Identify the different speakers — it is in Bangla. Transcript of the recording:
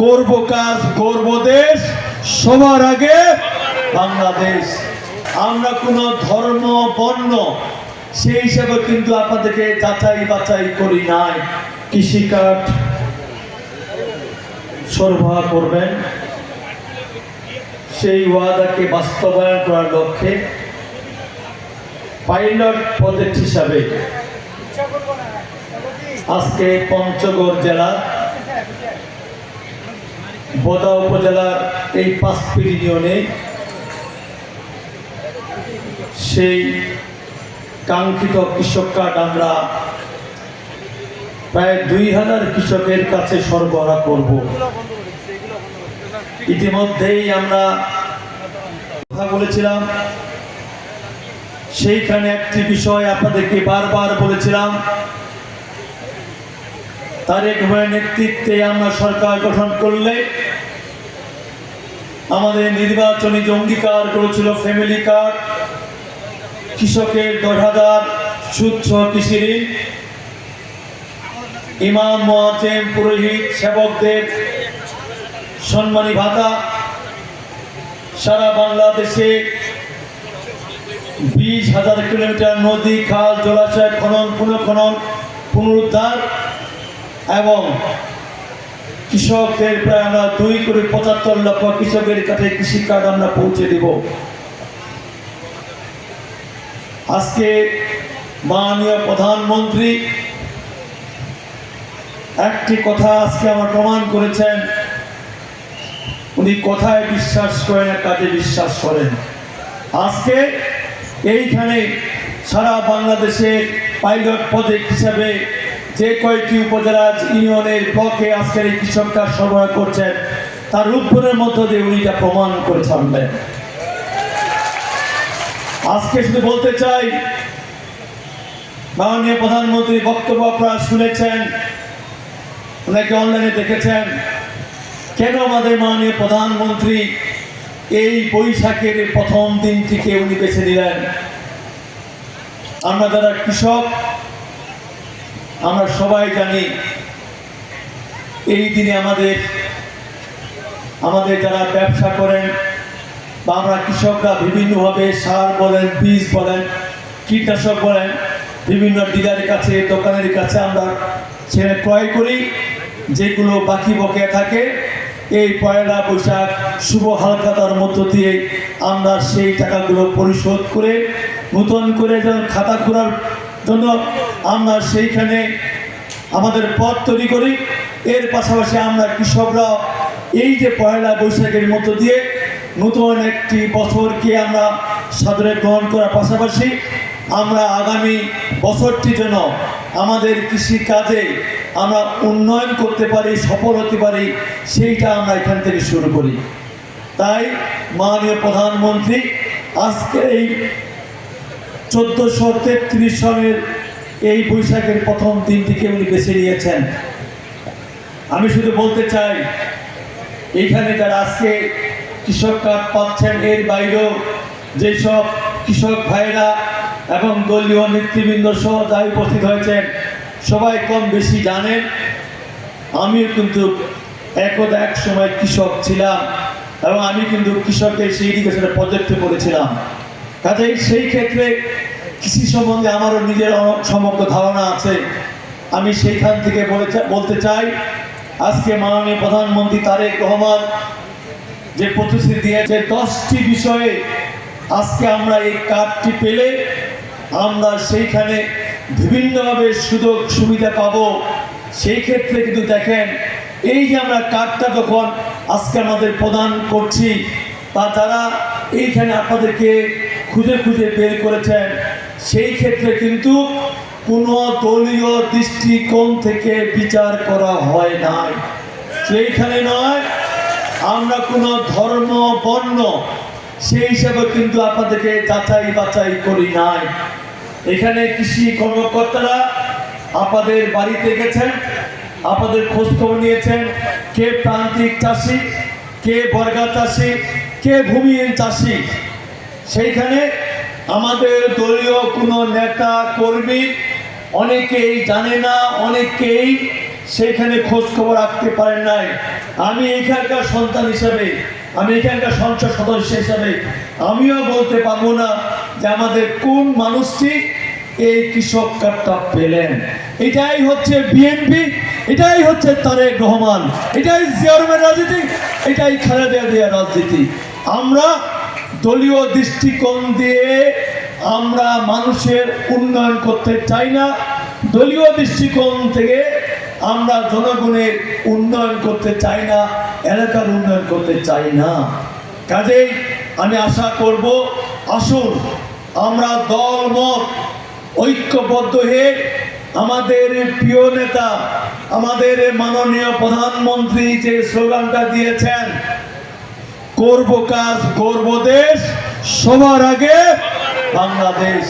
Speaker 1: করব কাজ করব দেশ, সবার আগে বাংলাদেশ। আমরা কোনো ধর্ম বর্ণ সেই হিসাবে কিন্তু আপনাদেরকে যাচাই বাছাই করি নাই। কৃষিকাজ সরবরাহ করবেন, সেই ওয়াদাকে বাস্তবায়ন করার লক্ষ্যে পাইলট প্রজেক্ট হিসাবে আজকে পঞ্চগড় জেলা বোদা উপজেলার এই 5টি ইউনিয়নে সেই কাঙ্ক্ষিত কৃষক কার্ড আমরা প্রায় 2000 কৃষকের কাছে সরবরাহ করব। ইতিমধ্যেই আমরা কথা বলেছিলাম, সেইখানে একটি বিষয় আপনাদেরকে বারবার বলেছিলাম, তারেক ভাইয়ের নেতৃত্বে আমরা সরকার গঠন করলে আমাদের নির্বাচনী যে অঙ্গীকার করেছিল ফ্যামিলি কার্ড, কৃষকের 10,000 সুচ্ছ কৃষি ঋণ, ইমাম মুয়াজ্জিম পুরোহিত সেবকদের সম্মানী ভাতা, সারা বাংলাদেশে 20,000 কিলোমিটার নদী খাল জলাশয় খনন পুনরুদ্ধার এবং কৃষকদের প্রায় আমরা 2,75,00,000 কৃষকের কাছে কৃষি কার্ড আমরা পৌঁছে দেব। আজকে মাননীয় প্রধানমন্ত্রী একটি কথা আজকে আমার প্রমাণ করেছেন, উনি কথায় বিশ্বাস করেন না, কাজে বিশ্বাস করেন। আজকে এইখানে সারা বাংলাদেশের পাইলট প্রজেক্ট হিসাবে যে কয়েকটি উপজেলা ইউনিয়নের ব্লকে আজকের এই কৃষক কার্ড সরবরাহ করছেন, তার রূপগুলোর মধ্য দিয়ে উনি এটা প্রমাণ করে ছাড়লেন। আজকে শুধু বলতে চাই, মাননীয় প্রধানমন্ত্রীর বক্তব্য আপনারা শুনেছেন, অনেকে অনলাইনে দেখেছেন, কেন আমাদের মাননীয় প্রধানমন্ত্রী এই বৈশাখের প্রথম দিনটিকে উনি বেছে নিলেন। আমরা যারা কৃষক আমরা সবাই জানি এই দিনে আমাদের যারা ব্যবসা করেন বা আমরা কৃষকরা বিভিন্নভাবে সার বলেন, বীজ বলেন, কীটনাশক বলেন, বিভিন্ন ডিলারের কাছে দোকানের কাছে আমরা ছেড়ে ক্রয় করি, যেগুলো বাকি বকেয়া থাকে এই পয়লা বৈশাখ শুভ হালখাতার মধ্য দিয়ে আমরা সেই টাকাগুলো পরিশোধ করে নতুন করে যখন খাতা খোলার জন্য আমরা সেইখানে আমাদের পথ তৈরি করি। এর পাশাপাশি আমরা কৃষকরা এই যে পয়লা বৈশাখের মধ্য দিয়ে নতুন একটি বছরকে আমরা সাদরে গ্রহণ করার পাশাপাশি আমরা আগামী বছরটি যেন আমাদের কৃষি কাজে আমরা উন্নয়ন করতে পারি, সফল হতে পারি, সেইটা আমরা এখান থেকে শুরু করি। তাই মাননীয় প্রধানমন্ত্রী আজকে এই 1433 সনের এই বৈশাখের প্রথম দিনটিকে উনি বেছে নিয়েছেন। আমি শুধু বলতে চাই, এইখানে যারা আজকে কৃষক কার্ড পাচ্ছেন, এর বাইরেও যেসব কৃষক ভাইরা এবং দলীয় নেতৃবৃন্দ সহ যারা উপস্থিত হয়েছেন, সবাই কম বেশি জানেন আমিও কিন্তু একদা এক সময় কৃষক ছিলাম এবং আমি কিন্তু কৃষকের সেই ইরিগেশনের প্রজেক্টে করেছিলাম। কাজেই সেই ক্ষেত্রে কৃষি সম্বন্ধে আমারও নিজের সমগ্র ধারণা আছে। আমি সেইখান থেকে বলতে চাই, আজকে মাননীয় প্রধানমন্ত্রী তারেক রহমান যে প্রতিশ্রুতি দিয়েছে 10টি বিষয়ে আজকে আমরা এই কার্ডটি পেলে আমরা সেইখানে বিভিন্নভাবে সুযোগ সুবিধা পাবো। সেই ক্ষেত্রে কিন্তু দেখেন, এই যে আমরা কার্ডটা যখন আজকে আমাদের প্রদান করছি বা যারা এইখানে আপনাদেরকে খুঁজে খুঁজে বের করেছেন, সেই ক্ষেত্রে কিন্তু কোনো দলীয় দৃষ্টিকোণ থেকে বিচার করা হয় নাই। সেইখানে নয়, আমরা কোনো ধর্ম বর্ণ সেই হিসাবে কিন্তু আপনাদেরকে যাচাই বাছাই করি নাই। এখানে কৃষি কর্মকর্তারা আপনাদের বাড়িতে গেছেন, আপনাদের খোঁজখবর নিয়েছেন, কে প্রান্তিক চাষি, কে বর্গা চাষি, কে ভূমিহীন চাষি। সেইখানে আমাদের দলীয় কোনো নেতা কর্মী অনেকেই জানে না, অনেকেই সেইখানে খোঁজ খবর রাখতে পারেন নাই। আমি এখানকার সন্তান হিসাবে, আমি এখানকার সংসদ সদস্য হিসাবে আমিও বলতে পারবো না যে আমাদের কোন মানুষটি এই কৃষক কার্ডটা পেলেন। এটাই হচ্ছে বিএনপি, এটাই হচ্ছে তারেক রহমান, এটাই জিয়া রহমানের রাজনীতি, এটাই খালেদা জিয়ার রাজনীতি। আমরা দলীয় দৃষ্টিকোণ দিয়ে আমরা মানুষের উন্নয়ন করতে চাই না, দলীয় দৃষ্টিকোণ থেকে আমরা জনগণের উন্নয়ন করতে চাই না, এলাকার উন্নয়ন করতে চাই না। কাজেই আমি আশা করব, আসুন আমরা দলমত ঐক্যবদ্ধ হয়ে আমাদের প্রিয় নেতা, আমাদের মাননীয় প্রধানমন্ত্রী যে স্লোগানটা দিয়েছেন, করব কাজ করব দেশ, সবার আগে বাংলাদেশ।